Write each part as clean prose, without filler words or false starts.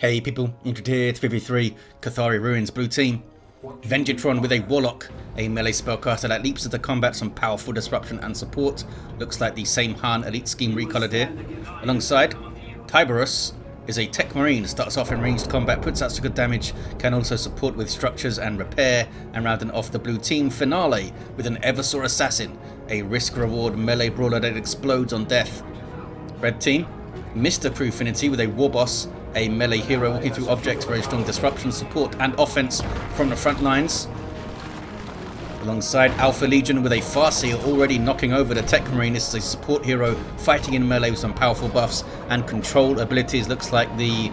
Hey people, Injured here, 3v3, Cathari Ruins, blue team. Venjitron with a Warlock, a melee spellcaster that leaps into combat, some powerful disruption and support. Looks like the same Han elite scheme recolored here. Alongside, Tiberos is a Techmarine, starts off in ranged combat, puts out some good damage, can also support with structures and repair, and rounding off the blue team, Finale with an Eversor Assassin, a risk-reward melee brawler that explodes on death. Red team, Mr. Crewfinity with a Warboss, a melee hero walking through objects, very strong disruption, support and offense from the front lines. Alongside AlphaLegion with a Farseer already knocking over the Techmarine. This is a support hero fighting in melee with some powerful buffs and control abilities. Looks like the...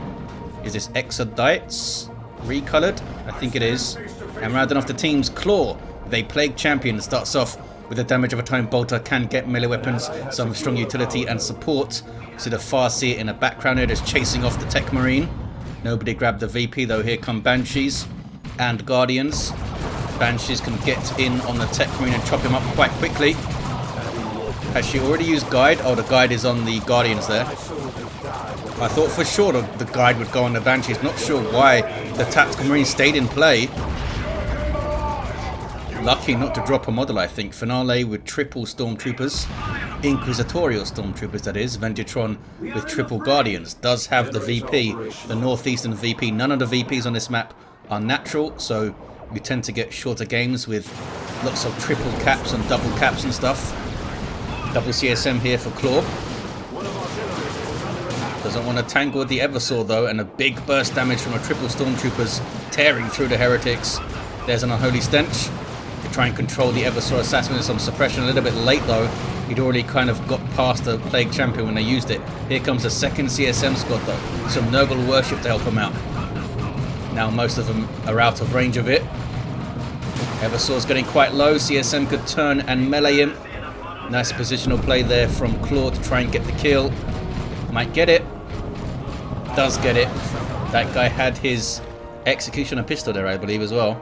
is this Exodites recolored? I think it is. And rounding off the team's Claw with a Plague Champion that starts off with the damage of a Time Bolter, can get melee weapons, some strong utility and support. See the Farseer in the background here just chasing off the Techmarine. Nobody grabbed the VP though. Here come Banshees and Guardians. Banshees can get in on the Techmarine and chop him up quite quickly. Has she already used Guide? Oh, the Guide is on the Guardians there. I thought for sure the Guide would go on the Banshees. Not sure why the Tactical Marine stayed in play. Lucky not to drop a model, I think. Finale with triple Stormtroopers. Inquisitorial Stormtroopers, that is. Venjitron with triple Guardians. Does have the VP, the Northeastern VP. None of the VPs on this map are natural, so you tend to get shorter games with lots of triple caps and double caps and stuff. Double CSM here for Claw. Doesn't want to tangle with the Eversor though, and a big burst damage from a triple Stormtroopers tearing through the Heretics. There's an Unholy Stench to try and control the Eversor Assassin with some suppression. A little bit late though. He'd already kind of got past the Plague Champion when they used it. Here comes a second CSM squad though. Some Nurgle Worship to help him out. Now most of them are out of range of it. Eversor's getting quite low. CSM could turn and melee him. Nice positional play there from Claw to try and get the kill. Might get it. Does get it. That guy had his Executioner pistol there, I believe, as well.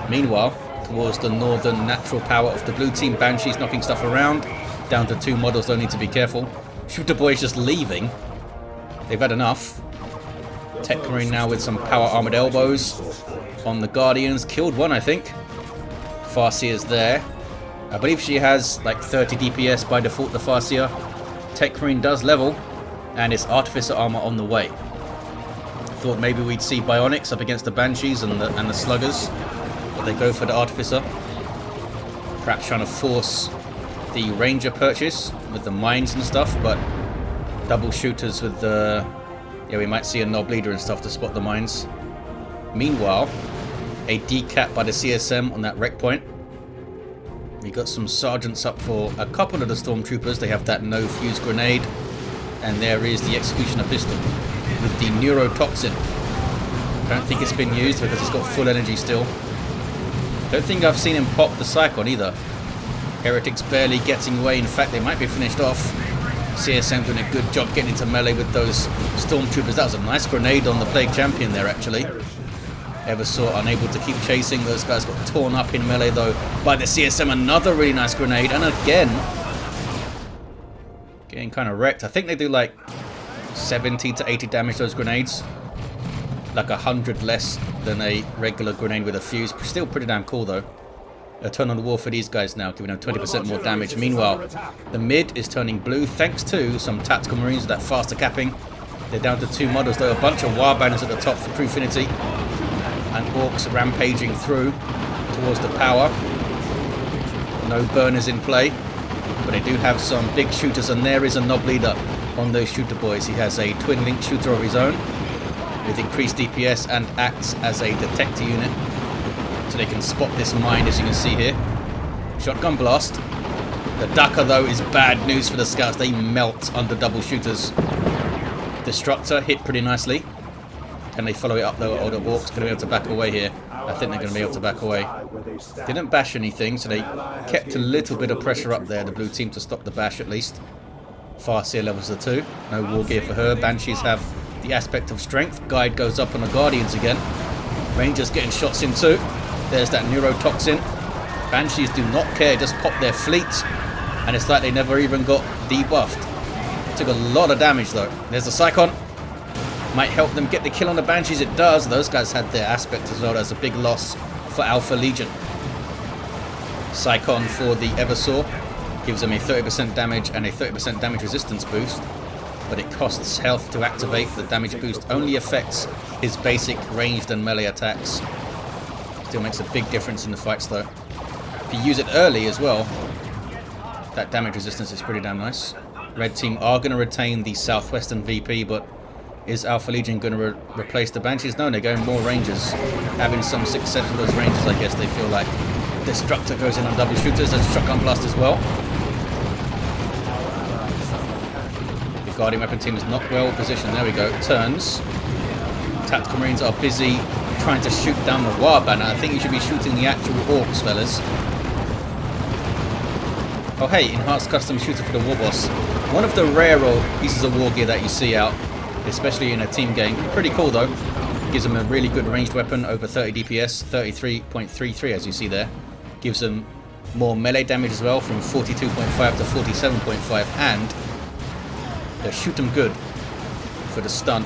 Meanwhile, towards the northern natural power of the blue team, Banshees knocking stuff around. Down to 2 models, don't need to be careful. Shooter Boy's just leaving. They've had enough. Techmarine now with some power armored elbows on the Guardians. Killed one, I think. Farseer's there. I believe she has like 30 DPS by default, the Farseer. Techmarine does level, and it's Artificer armor on the way. Thought maybe we'd see Bionics up against the Banshees and the Sluggers, but they go for the Artificer. Perhaps trying to force the Ranger purchase with the mines and stuff, but double shooters with the... yeah, we might see a Knob Leader and stuff to spot the mines. Meanwhile, a decap by the CSM on that wreck point. We got some sergeants up for a couple of the Stormtroopers. They have that no fuse grenade. And there is the Executioner pistol with the Neurotoxin. I don't think it's been used because it's got full energy still. Don't think I've seen him pop the Psychon either. Heretics barely getting away. In fact, they might be finished off. CSM doing a good job getting into melee with those Stormtroopers. That was a nice grenade on the Plague Champion there, actually. Eversor unable to keep chasing. Those guys got torn up in melee, though, by the CSM. Another really nice grenade. And again, getting kind of wrecked. I think they do like 70 to 80 damage, those grenades. Like 100 less than a regular grenade with a fuse. Still pretty damn cool, though. A turn on the wall for these guys now, giving them 20% more damage. Meanwhile, the mid is turning blue thanks to some Tactical Marines with that faster capping. They're down to 2 models, though. A bunch of Warbanners at the top for Crewfinity. And Orcs rampaging through towards the power. No burners in play, but they do have some big shooters, and there is a Knob Leader on those Shooter Boys. He has a twin link shooter of his own with increased DPS and acts as a detector unit, so they can spot this mine, as you can see here. Shotgun blast. The Daka, though, is bad news for the scouts. They melt under double shooters. Destructor hit pretty nicely. Can they follow it up, though? Ordo Orcs going to be able to back away here. I think they're going to be able to back away. Didn't bash anything, so they kept a little bit of pressure up there, the blue team, to stop the bash at least. Farseer levels the 2. No war gear for her. Banshees have the aspect of strength. Guide goes up on the Guardians again. Rangers getting shots in too. There's that Neurotoxin. Banshees do not care, just pop their fleet. And it's like they never even got debuffed. Took a lot of damage though. There's the Psychon. Might help them get the kill on the Banshees. It does. Those guys had their aspect as well. That's a big loss for AlphaLegion. Psychon for the Eversor. Gives him a 30% damage and a 30% damage resistance boost. But it costs health to activate. The damage boost only affects his basic ranged and melee attacks. Still makes a big difference in the fights though. If you use it early as well, that damage resistance is pretty damn nice. Red team are going to retain the southwestern VP, but is AlphaLegion going to replace the Banshees? No, they're going more Rangers. Having some success with those Rangers, I guess they feel like. Destructor goes in on double shooters. There's Shotgun Blast as well. The Guardian Weapon team is not well positioned. There we go. Turns. Tactical Marines are busy trying to shoot down the Warband. I think you should be shooting the actual orcs, fellas. Oh hey, enhanced custom shooter for the Warboss. One of the rarer pieces of war gear that you see out, especially in a team game. Pretty cool though. Gives them a really good ranged weapon, over 30 DPS, 33.33 as you see there. Gives them more melee damage as well, from 42.5 to 47.5, and they shoot them good for the stun.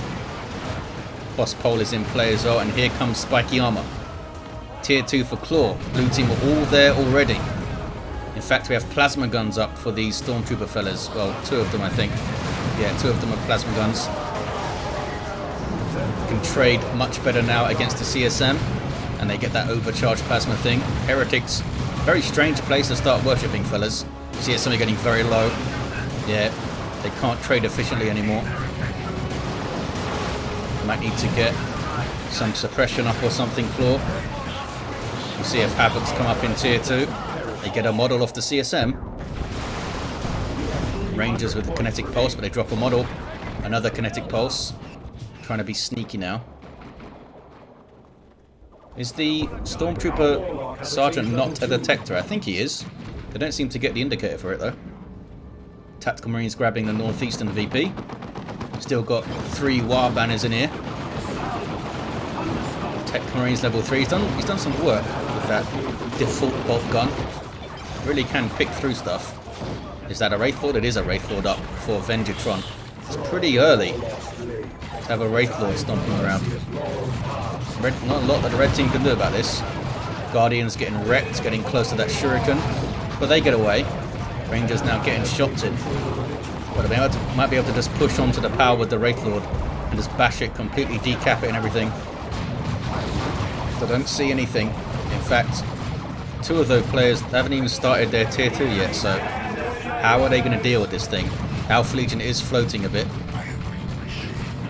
Boss pole is in play as well, and here comes spiky armor. Tier 2 for Claw. Blue team are all there already. In fact, we have plasma guns up for these stormtrooper fellas. Well, 2 of them I think. Yeah, 2 of them are plasma guns. Can trade much better now against the CSM, and they get that overcharged plasma thing. Heretics, very strange place to start worshipping, fellas. CSM are getting very low. Yeah, they can't trade efficiently anymore. Might need to get some suppression up or something, Claw. We'll see if Havoc's come up in tier 2. They get a model off the CSM. Rangers with the kinetic pulse, but they drop a model. Another kinetic pulse. Trying to be sneaky now. Is the Stormtrooper Sergeant not a detector? I think he is. They don't seem to get the indicator for it though. Tactical Marines grabbing the northeastern VP. Still got 3 War Banners in here. Techmarines level 3. He's done some work with that default bolt gun. Really can pick through stuff. Is that a Wraith Lord? It is a Wraith Lord up for Venjitron. It's pretty early to have a Wraith Lord stomping around. Not a lot that the red team can do about this. Guardians getting wrecked, getting close to that Shuriken, but they get away. Rangers now getting shots in. But they might be able to just push onto the power with the Wraith Lord and just bash it, completely decap it and everything. So I don't see anything. In fact, 2 of those players haven't even started their tier 2 yet, so how are they going to deal with this thing? AlphaLegion is floating a bit.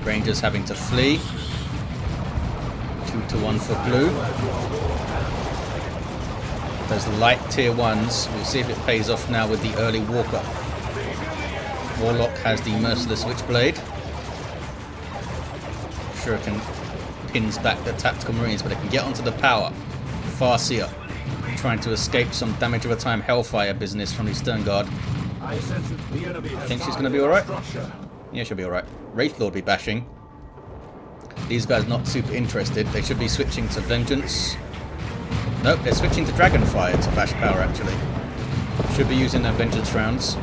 Rangers having to flee. 2-1 for blue. Those light tier 1s, we'll see if it pays off now with the early walker. Warlock has the Merciless Witchblade. Shuriken pins back the Tactical Marines, but they can get onto the power. Farseer trying to escape some damage over time Hellfire business from the Stern Guard. I think she's going to be alright. Yeah, she'll be alright. Wraith Lord be bashing. These guys not super interested. They should be switching to Vengeance. Nope, they're switching to Dragonfire to bash power actually. Should be using their Vengeance rounds.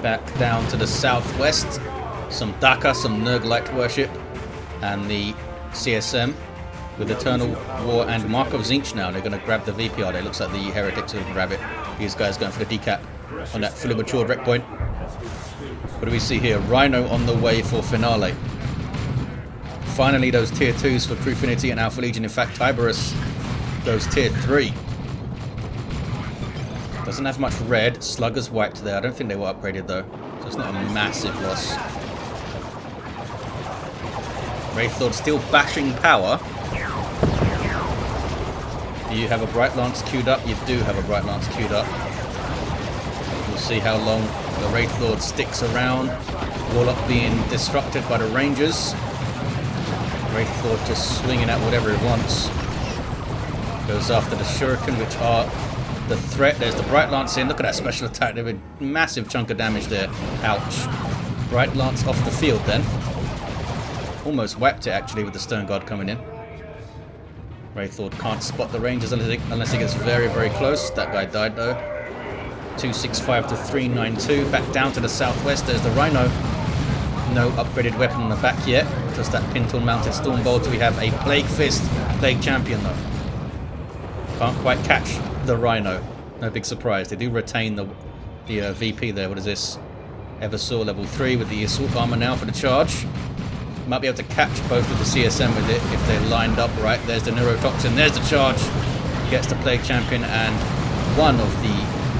Back down to the southwest. Some Daka, some Nurglite worship. And the CSM with Eternal War and Mark of Zinch now. They're going to grab the VPR. It looks like the Heretics will grab it. These guys going for the decap on that fully matured wreck point. What do we see here? Rhino on the way for finale. Finally, those tier 2s for Crewfinity and AlphaLegion. In fact, Tiberos goes tier 3. Doesn't have much red. Sluggers wiped there. I don't think they were upgraded though. So it's not a massive loss. Wraith Lord still bashing power. Do you have a Bright Lance queued up? You do have a Bright Lance queued up. We'll see how long the Wraith Lord sticks around. Warlock being disrupted by the Rangers. Wraith Lord just swinging at whatever he wants. Goes after the Shuriken, which are the threat. There's the Bright Lance in. Look at that special attack. There was a massive chunk of damage there. Ouch. Bright Lance off the field then. Almost wiped it actually with the Stern Guard coming in. Wraith Lord can't spot the Rangers unless he gets very, very close. That guy died though. 265 to 392. Back down to the southwest. There's the Rhino. No upgraded weapon on the back yet. Just that pintle mounted storm bolt. We have a Plague Fist, Plague Champion though. Can't quite catch the Rhino. No big surprise. They do retain the VP there. What is this? Eversor level 3 with the assault armor now for the charge. Might be able to catch both of the CSM with it if they're lined up right. There's the neurotoxin. There's the charge. Gets the Plague Champion and one of the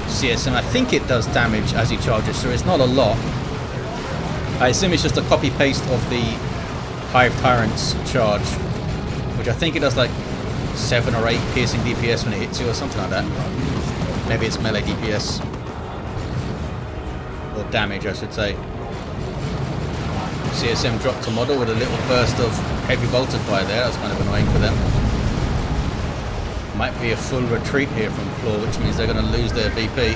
CSM. I think it does damage as he charges, so it's not a lot. I assume it's just a copy paste of the Hive Tyrant's charge, which I think it does like 7 or 8 piercing DPS when it hits you or something like that. Maybe it's melee DPS. Or damage, I should say. CSM dropped to model with a little burst of heavy bolter fire there. That's kind of annoying for them. Might be a full retreat here from Claw, which means they're going to lose their VP.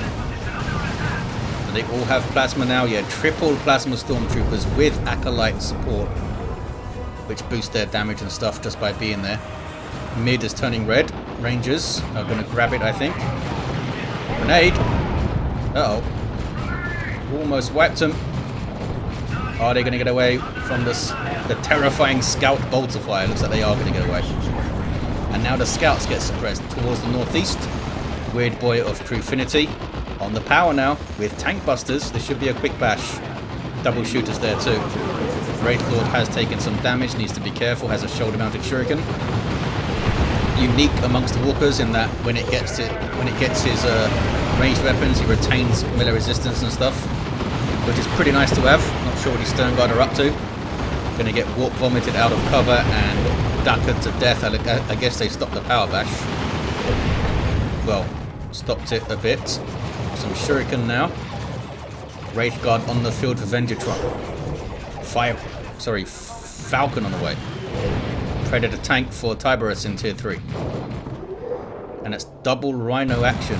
But they all have plasma now. Yeah, triple plasma stormtroopers with acolyte support, which boosts their damage and stuff just by being there. Mid is turning red. Rangers are going to grab it, I think. Grenade. Uh-oh. Almost wiped them. Are they going to get away from this? The terrifying scout bolter fire. Looks like they are going to get away. And now the scouts get suppressed towards the northeast. Weird boy of Crewfinity on the power now with tank busters. This should be a quick bash. Double shooters there too. Wraith Lord has taken some damage. Needs to be careful. Has a shoulder mounted shuriken. Unique amongst the walkers in that when it gets his ranged weapons, he retains melee resistance and stuff, which is pretty nice to have. Not sure what these Stern Guard are up to. Going to get warp vomited out of cover and duckered to death. I guess they stopped the power bash. Well, stopped it a bit. Some shuriken now. Wraith Guard on the field for Venjitron. Falcon on the way. Predator tank for Tiberos in tier 3. And it's double Rhino action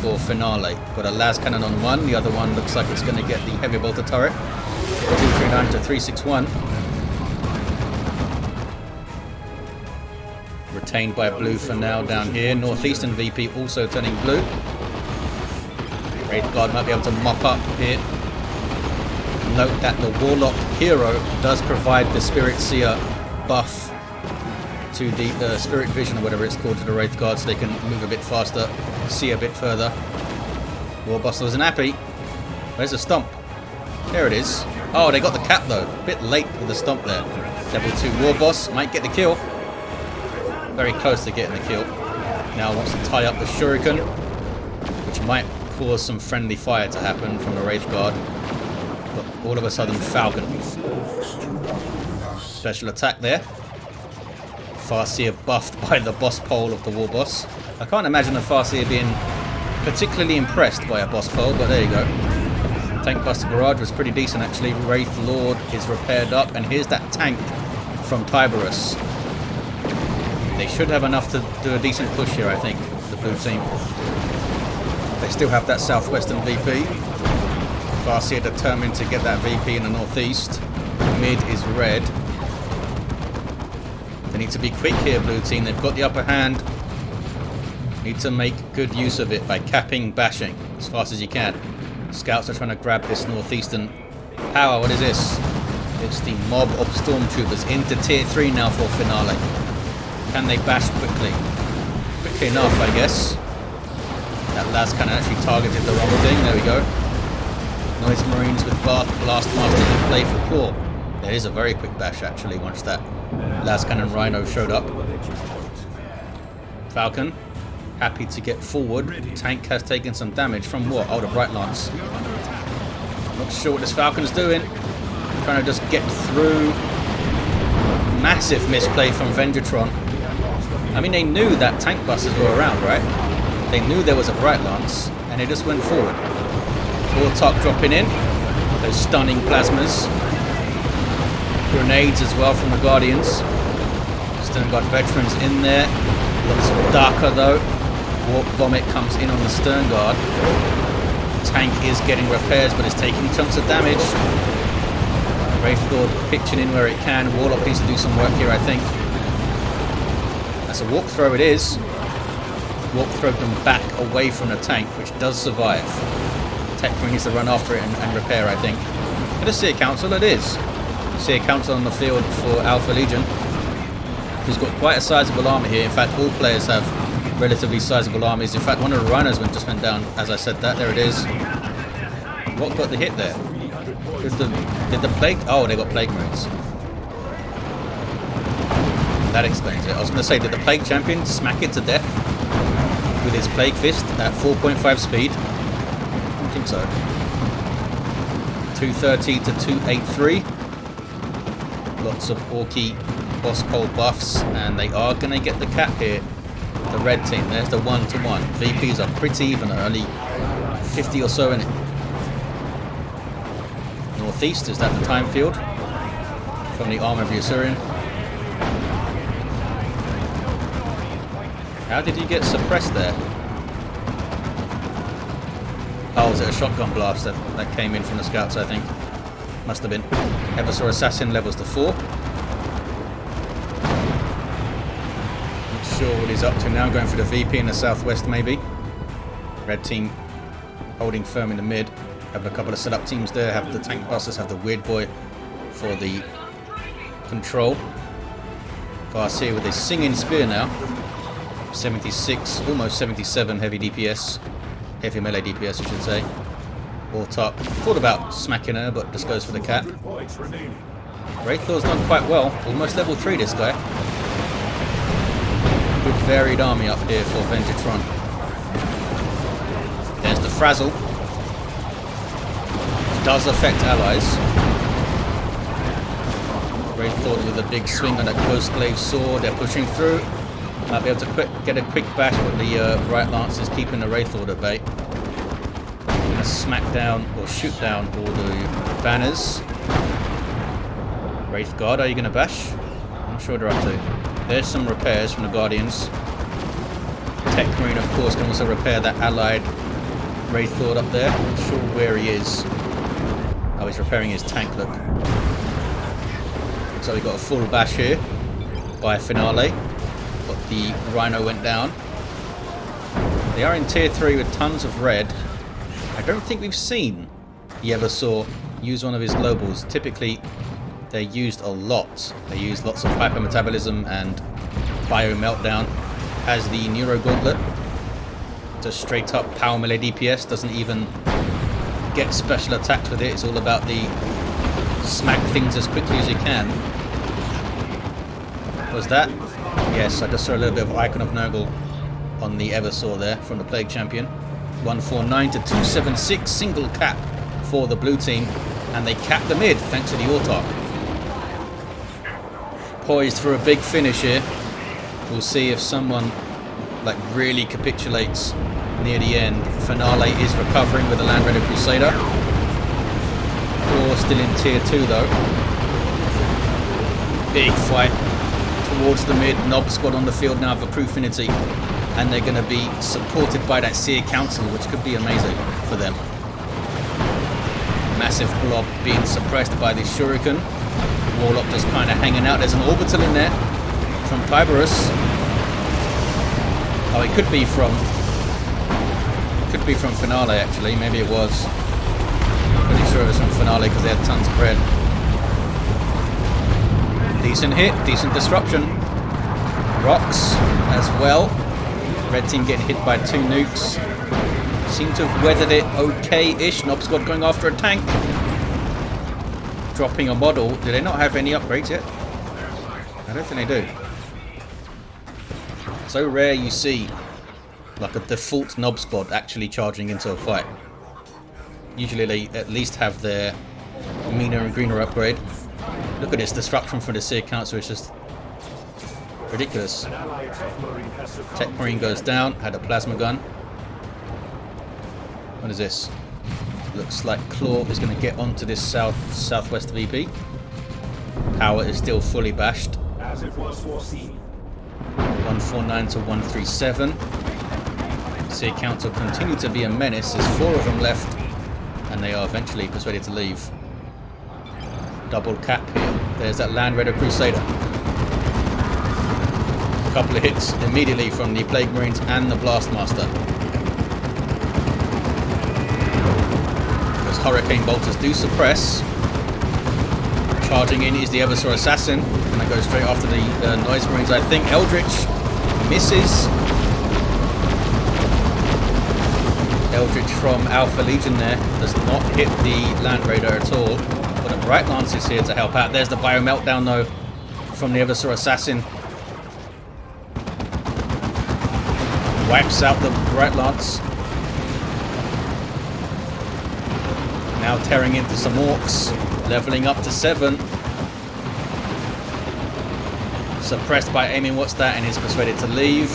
for Finale. Got a las cannon on one, the other one looks like it's going to get the heavy bolter turret. 239 to 361. Retained by blue for now down here. Northeastern VP also turning blue. Wraith Guard might be able to mop up here. Note that the Warlock hero does provide the Spirit Seer buff to the Spirit Vision or whatever it's called to the Wraith Guard, so they can move a bit faster, see a bit further. Warboss wasn't happy. Where's the stomp? There it is. Oh, they got the cap though. A bit late with the stomp there. Level 2 Warboss might get the kill. Very close to getting the kill. Now wants to tie up the shuriken, which might cause some friendly fire to happen from the Wraith Guard. But all of a sudden, Falcon. Special attack there. Farseer buffed by the boss pole of the Warboss. I can't imagine the Farseer being particularly impressed by a boss pole, but there you go. Tank Buster Barrage was pretty decent actually. Wraith Lord is repaired up, and here's that tank from Tiberos. They should have enough to do a decent push here, I think, the blue team. They still have that southwestern VP. Farseer determined to get that VP in the northeast. Mid is red. They need to be quick here, blue team. They've got the upper hand. Need to make good use of it by capping, bashing as fast as you can. Scouts are trying to grab this northeastern power. What is this? It's the mob of stormtroopers into tier 3 now for Finale. Can they bash quickly? Quickly enough, I guess. That las cannon actually targeted the wrong thing. There we go. Noise Marines with Blast Master in play for Claw. There is a very quick bash actually once that las cannon Rhino showed up. Falcon, happy to get forward. Tank has taken some damage from what? Oh, the Bright Lance. Not sure what this Falcon's doing. Trying to just get through. Massive misplay from Venjitron. I mean, they knew that tank busters were around, right? They knew there was a Bright Lance, and they just went forward. Warlock dropping in. Those stunning plasmas. Grenades as well from the Guardians. Stern Guard veterans in there. Looks darker though. Warp Vomit comes in on the Stern Guard. Tank is getting repairs, but it's taking chunks of damage. Wraith Lord pitching in where it can. Warlock needs to do some work here, I think. That's a warp throw, it is. Warp throw them back away from the tank, which does survive. Techmarine needs to run after it and repair, I think. It is Seer Council, it is. Seer Council on the field for AlphaLegion, who's got quite a sizable army here. In fact, all players have relatively sizable armies. In fact, one of the rhinos just went down as I said that. There it is. What got the hit there? Did the plague... Oh, they got plague marines. That explains it. I was going to say, did the plague champion smack it to death with his plague fist at 4.5 speed? I don't think so. 230 to 283. Lots of Orky boss pole buffs, and they are going to get the cap here. The red team, there's the 1-to-1. VPs are pretty even, only 50 or so in it. Northeast, is that the time field? From the arm of the Assyrian. How did he get suppressed there? Oh, was it a shotgun blast that came in from the scouts, I think? Must have been. Eversor Assassin levels to 4. Not sure what he's up to now, going for the VP in the southwest maybe. Red team holding firm in the mid. Have a couple of setup teams there, have the tank busters, have the weird boy for the control. Farseer with his singing spear now. 76, almost 77 heavy DPS. Heavy melee DPS, I should say. All top. Thought about smacking her, but just goes for the cap. Wraithlord's done quite well. Almost level 3, this guy. Good varied army up here for Venjitron. There's the Frazzle. Does affect allies. Wraithlord with a big swing on a Ghostglaive sword. They're pushing through. Might be able to get a quick bash, but the right lance is keeping the Wraithlord at bay. Gonna smack down or shoot down all the banners. Wraith Guard, are you gonna bash? I'm not sure what they're up to. There's some repairs from the Guardians. Techmarine, of course, can also repair that allied Wraithlord up there. Not sure where he is. Oh, he's repairing his tank, look. So we got a full bash here by Finale. But the Rhino went down. They are in tier 3 with tons of red. I don't think we've seen the Eversor use one of his globals. Typically, they're used a lot. They use lots of hypermetabolism and bio meltdown. Has the Neuro Gauntlet. Just straight up power melee DPS. Doesn't even get special attacks with it. It's all about the smack things as quickly as you can. Was that? Yes, I just saw a little bit of Icon of Nurgle on the Eversor there from the Plague Champion. 149 to 276, single cap for the blue team, and they cap the mid thanks to the Autarch. Poised for a big finish here. We'll see if someone like really capitulates near the end. Finale is recovering with the Land Raider Crusader. Core still in tier 2 though. Big fight towards the mid. Nob squad on the field now for Crewfinity, and they're going to be supported by that Seer Council, which could be amazing for them. Massive blob being suppressed by this Shuriken. Warlock just kind of hanging out. There's an orbital in there from Tiberos. Oh, it could be from Finale actually. Maybe it was. Pretty sure it was from Finale because they had tons of red. Decent hit, decent disruption. Rocks as well. Red team getting hit by 2 nukes. Seem to have weathered it okay-ish. Nob squad going after a tank. Dropping a model. Do they not have any upgrades yet? I don't think they do. So rare you see like a default Nob squad actually charging into a fight. Usually they at least have their meaner and greener upgrade. Look at this disruption from the Seer Council, it's just ridiculous. Techmarine goes down, had a plasma gun. What is this? Looks like Claw is going to get onto this southwest VP. Power is still fully bashed. As it was foreseen. 149 to 137. Seer Council continue to be a menace. There's 4 of them left, and they are eventually persuaded to leave. Double cap here. There's that Land Raider Crusader. A couple of hits immediately from the Plague Marines and the Blastmaster. Those Hurricane Bolters do suppress. Charging in is the Eversor Assassin. And I go straight after the Noise Marines, I think. Eldritch misses. Eldritch from AlphaLegion there does not hit the Land Raider at all. But a Bright Lance is here to help out. There's the Bio Meltdown though from the Eversor Assassin. Wipes out the Bright Lance. Now tearing into some orcs. Leveling up to 7. Suppressed by aiming what's that and is persuaded to leave.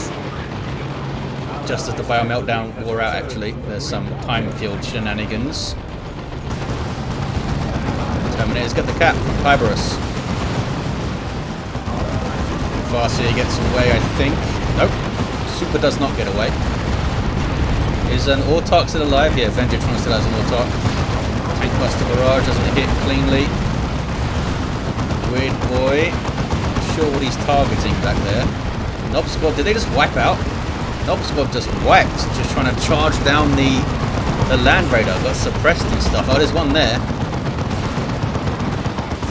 Just as the Bio Meltdown wore out actually. There's some time field shenanigans. Terminators get the cap from Tiberos. Farseer gets away I think. Nope. Super does not get away. Is an Autarch still alive? Yeah, Venjitron still has an Autarch. Tank Buster Barrage doesn't hit cleanly. Weird boy. Not sure what he's targeting back there. Nob Squad, did they just wipe out? Nob Squad just wiped, just trying to charge down the Land Raider. Got suppressed and stuff. Oh, there's one there.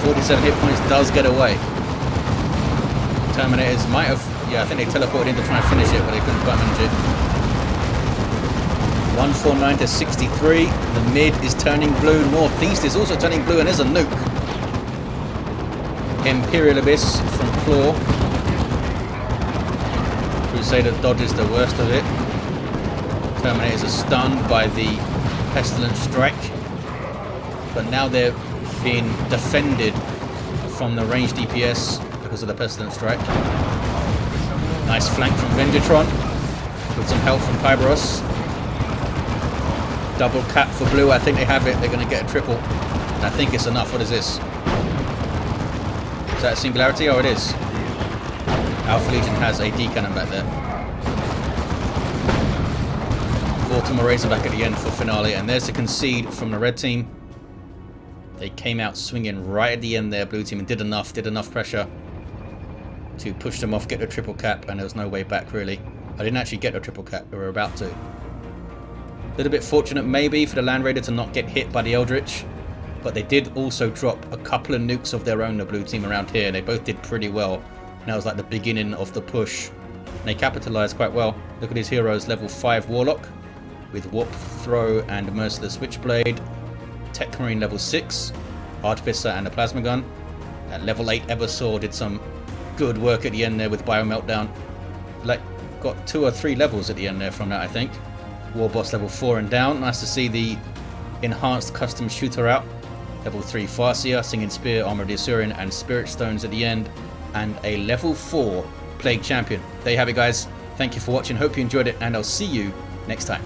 47 hit points does get away. Terminators might have, yeah, I think they teleported in to try and finish it, but they couldn't quite manage it. 149 to 63. The mid is turning blue. Northeast is also turning blue, and there's a nuke. Imperial Abyss from Claw. Crusader dodges the worst of it. Terminators are stunned by the Pestilent Strike. But now they're being defended from the ranged DPS because of the Pestilent Strike. Nice flank from Venjitron with some help from Tiberos. Double cap for blue. I think they have it. They're going to get a triple. And I think it's enough. What is this? Is that a singularity? Oh, it is. AlphaLegion has a D cannon back there. Vortimer Razorback at the end for finale. And there's the concede from the red team. They came out swinging right at the end there, blue team, and did enough pressure to push them off, get the triple cap, and there was no way back really. I didn't actually get a triple cap. We were about to. A little bit fortunate maybe for the Land Raider to not get hit by the Eldritch, but they did also drop a couple of nukes of their own, the blue team around here, and they both did pretty well. And that was like the beginning of the push. And they capitalized quite well. Look at his heroes, level 5 Warlock with Warp Throw and Merciless Switchblade. Techmarine level 6, Artificer and a Plasma Gun. At level 8 Eversor did some good work at the end there with Bio Meltdown. Like, got 2 or 3 levels at the end there from that I think. Warboss level 4 and down. Nice to see the enhanced custom shooter out. Level 3 Farseer, Singing Spear, Armor of the Assyrian, and Spirit Stones at the end. And a level 4 Plague Champion. There you have it guys. Thank you for watching. Hope you enjoyed it, and I'll see you next time.